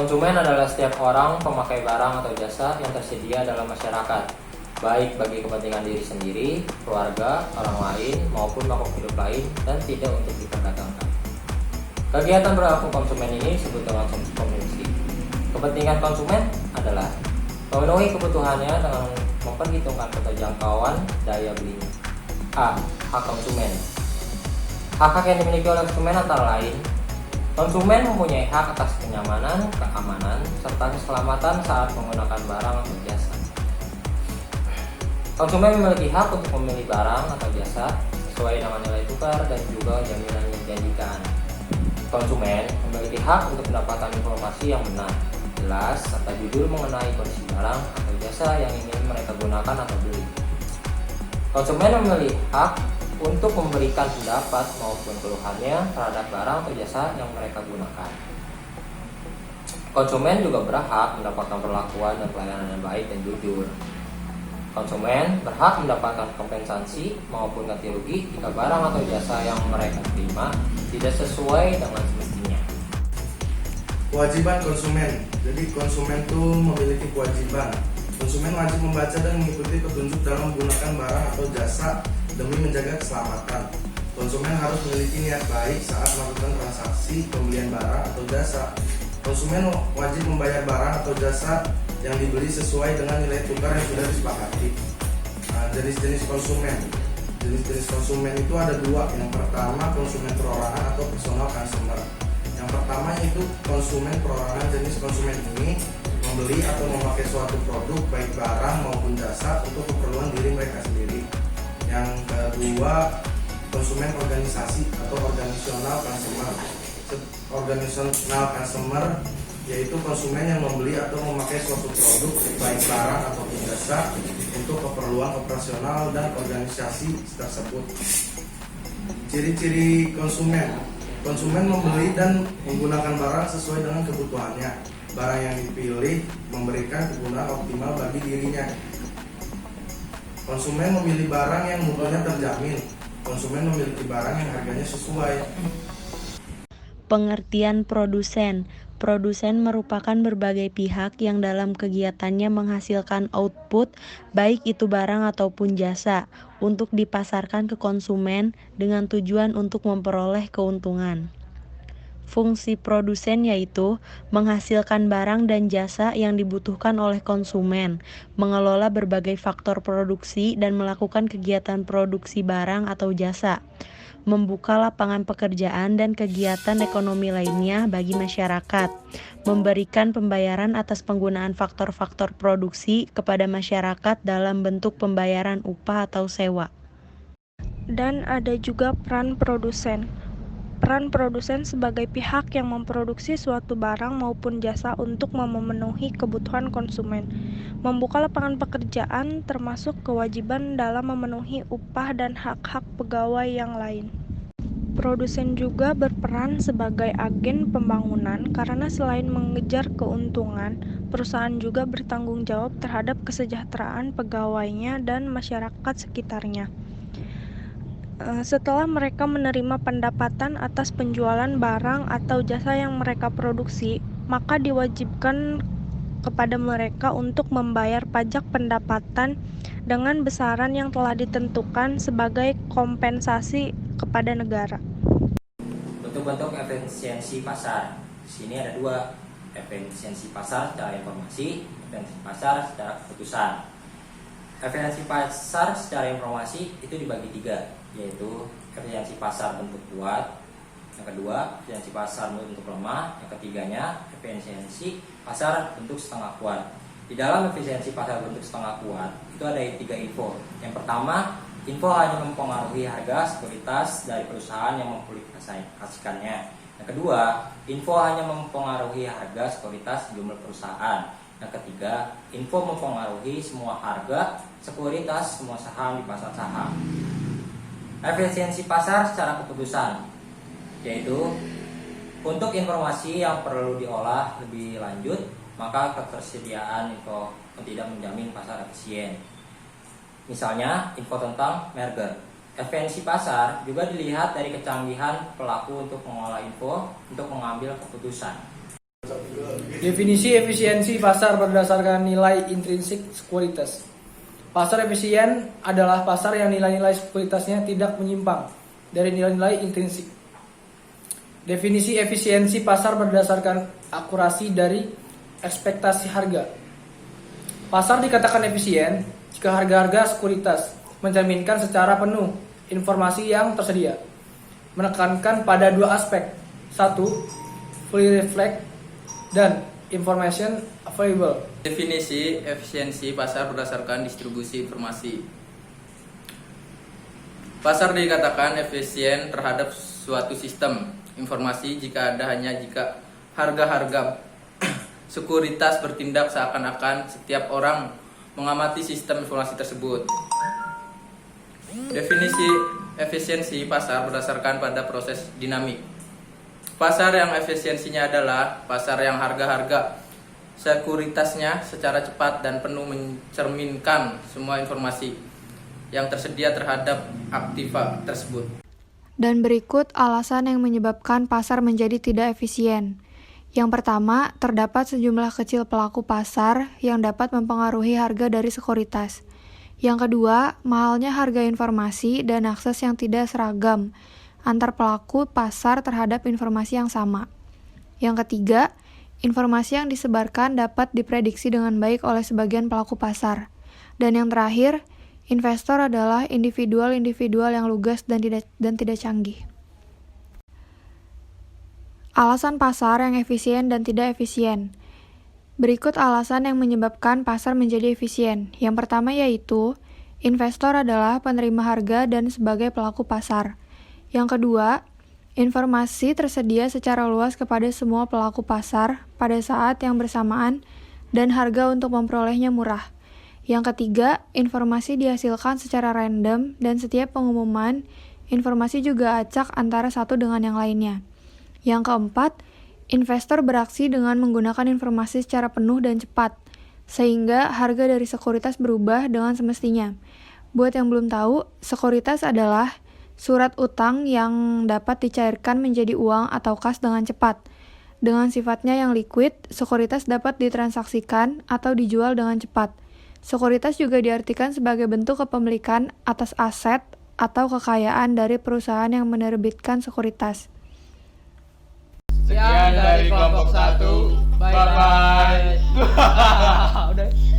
Konsumen adalah setiap orang pemakai barang atau jasa yang tersedia dalam masyarakat, baik bagi kepentingan diri sendiri, keluarga, orang lain, maupun makhluk hidup lain, dan tidak untuk diperdagangkan. Kegiatan perilaku konsumen ini disebut dengan konsumsi. Kepentingan konsumen adalah memenuhi kebutuhannya dengan memperhitungkan keterjangkauan daya belinya. A. Hak konsumen. Hak-hak yang dimiliki oleh konsumen antara lain: konsumen mempunyai hak atas kenyamanan, keamanan, serta keselamatan saat menggunakan barang atau jasa. Konsumen memiliki hak untuk memilih barang atau jasa sesuai dengan nilai tukar dan juga jaminan yang dijanjikan. Konsumen memiliki hak untuk mendapatkan informasi yang benar, jelas, serta jujur mengenai kondisi barang atau jasa yang ingin mereka gunakan atau beli. Konsumen memiliki hak untuk memberikan pendapat maupun keluhannya terhadap barang atau jasa yang mereka gunakan. Konsumen juga berhak mendapatkan perlakuan dan pelayanan yang baik dan jujur. Konsumen berhak mendapatkan kompensasi maupun ganti rugi jika barang atau jasa yang mereka terima tidak sesuai dengan semestinya. Kewajiban konsumen. Jadi konsumen itu memiliki kewajiban. Konsumen wajib membaca dan mengikuti petunjuk dalam menggunakan barang atau jasa demi menjaga keselamatan. Konsumen harus memiliki niat baik saat melakukan transaksi pembelian barang atau jasa. Konsumen wajib membayar barang atau jasa yang dibeli sesuai dengan nilai tukar yang sudah disepakati. Jenis-jenis konsumen. Jenis-jenis konsumen itu ada dua. Yang pertama, konsumen perorangan atau personal customer. Yang pertama yaitu konsumen perorangan. Jenis konsumen ini membeli atau memakai suatu produk baik barang maupun jasa untuk keperluan diri mereka sendiri. Yang kedua, konsumen organisasi atau organisasional customer. Organisasional customer yaitu konsumen yang membeli atau memakai suatu produk baik barang ataupun jasa untuk keperluan operasional dan organisasi tersebut. Ciri-ciri konsumen. Konsumen membeli dan menggunakan barang sesuai dengan kebutuhannya. Barang yang dipilih memberikan kegunaan optimal bagi dirinya. Konsumen memilih barang yang mutunya terjamin. Konsumen memiliki barang yang harganya sesuai. Pengertian produsen. Produsen merupakan berbagai pihak yang dalam kegiatannya menghasilkan output, baik itu barang ataupun jasa, untuk dipasarkan ke konsumen dengan tujuan untuk memperoleh keuntungan. Fungsi produsen yaitu menghasilkan barang dan jasa yang dibutuhkan oleh konsumen, mengelola berbagai faktor produksi dan melakukan kegiatan produksi barang atau jasa, membuka lapangan pekerjaan dan kegiatan ekonomi lainnya bagi masyarakat, memberikan pembayaran atas penggunaan faktor-faktor produksi kepada masyarakat dalam bentuk pembayaran upah atau sewa. Dan ada juga peran produsen. Peran produsen sebagai pihak yang memproduksi suatu barang maupun jasa untuk memenuhi kebutuhan konsumen, membuka lapangan pekerjaan termasuk kewajiban dalam memenuhi upah dan hak-hak pegawai yang lain. Produsen juga berperan sebagai agen pembangunan karena selain mengejar keuntungan, perusahaan juga bertanggung jawab terhadap kesejahteraan pegawainya dan masyarakat sekitarnya. Setelah mereka menerima pendapatan atas penjualan barang atau jasa yang mereka produksi, maka diwajibkan kepada mereka untuk membayar pajak pendapatan dengan besaran yang telah ditentukan sebagai kompensasi kepada negara. Bentuk-bentuk efisiensi pasar. Di sini ada dua: efisiensi pasar secara informasi, efisiensi pasar secara keputusan. Efisiensi pasar secara informasi itu dibagi tiga, yaitu efisiensi pasar bentuk kuat, yang kedua efisiensi pasar bentuk lemah, yang ketiganya efisiensi pasar bentuk setengah kuat. Di dalam efisiensi pasar bentuk setengah kuat itu ada tiga info. Yang pertama, info hanya mempengaruhi harga sekuritas dari perusahaan yang mempublikasikannya. Yang kedua, info hanya mempengaruhi harga sekuritas jumlah perusahaan. Yang ketiga, info mempengaruhi semua harga sekuritas semua saham di pasar saham. Efisiensi pasar secara keputusan, yaitu untuk informasi yang perlu diolah lebih lanjut, maka ketersediaan info tidak menjamin pasar efisien. Misalnya, info tentang merger. Efisiensi pasar juga dilihat dari kecanggihan pelaku untuk mengolah info untuk mengambil keputusan. Definisi efisiensi pasar berdasarkan nilai intrinsik sekuritas. Pasar efisien adalah pasar yang nilai-nilai sekuritasnya tidak menyimpang dari nilai-nilai intrinsik. Definisi efisiensi pasar berdasarkan akurasi dari ekspektasi harga. Pasar dikatakan efisien jika harga-harga sekuritas mencerminkan secara penuh informasi yang tersedia, menekankan pada dua aspek. Satu, fully reflect dan information available. Definisi efisiensi pasar berdasarkan distribusi informasi. Pasar dikatakan efisien terhadap suatu sistem informasi jika harga-harga sekuritas bertindak seakan-akan setiap orang mengamati sistem informasi tersebut. Definisi efisiensi pasar berdasarkan pada proses dinamik. Pasar yang efisiensinya adalah pasar yang harga-harga sekuritasnya secara cepat dan penuh mencerminkan semua informasi yang tersedia terhadap aktiva tersebut. Dan berikut alasan yang menyebabkan pasar menjadi tidak efisien. Yang pertama, terdapat sejumlah kecil pelaku pasar yang dapat mempengaruhi harga dari sekuritas. Yang kedua, mahalnya harga informasi dan akses yang tidak seragam antar pelaku pasar terhadap informasi yang sama. Yang ketiga, informasi yang disebarkan dapat diprediksi dengan baik oleh sebagian pelaku pasar. Dan yang terakhir, investor adalah individual-individual yang lugas dan tidak canggih. Alasan pasar yang efisien dan tidak efisien. Berikut alasan yang menyebabkan pasar menjadi efisien. Yang pertama yaitu, investor adalah penerima harga dan sebagai pelaku pasar. Yang kedua, informasi tersedia secara luas kepada semua pelaku pasar pada saat yang bersamaan dan harga untuk memperolehnya murah. Yang ketiga, informasi dihasilkan secara random dan setiap pengumuman, informasi juga acak antara satu dengan yang lainnya. Yang keempat, investor beraksi dengan menggunakan informasi secara penuh dan cepat, sehingga harga dari sekuritas berubah dengan semestinya. Buat yang belum tahu, sekuritas adalah surat utang yang dapat dicairkan menjadi uang atau kas dengan cepat. Dengan sifatnya yang liquid, sekuritas dapat ditransaksikan atau dijual dengan cepat. Sekuritas juga diartikan sebagai bentuk kepemilikan atas aset atau kekayaan dari perusahaan yang menerbitkan sekuritas. Sekian dari kelompok 1. Bye-bye. Udah.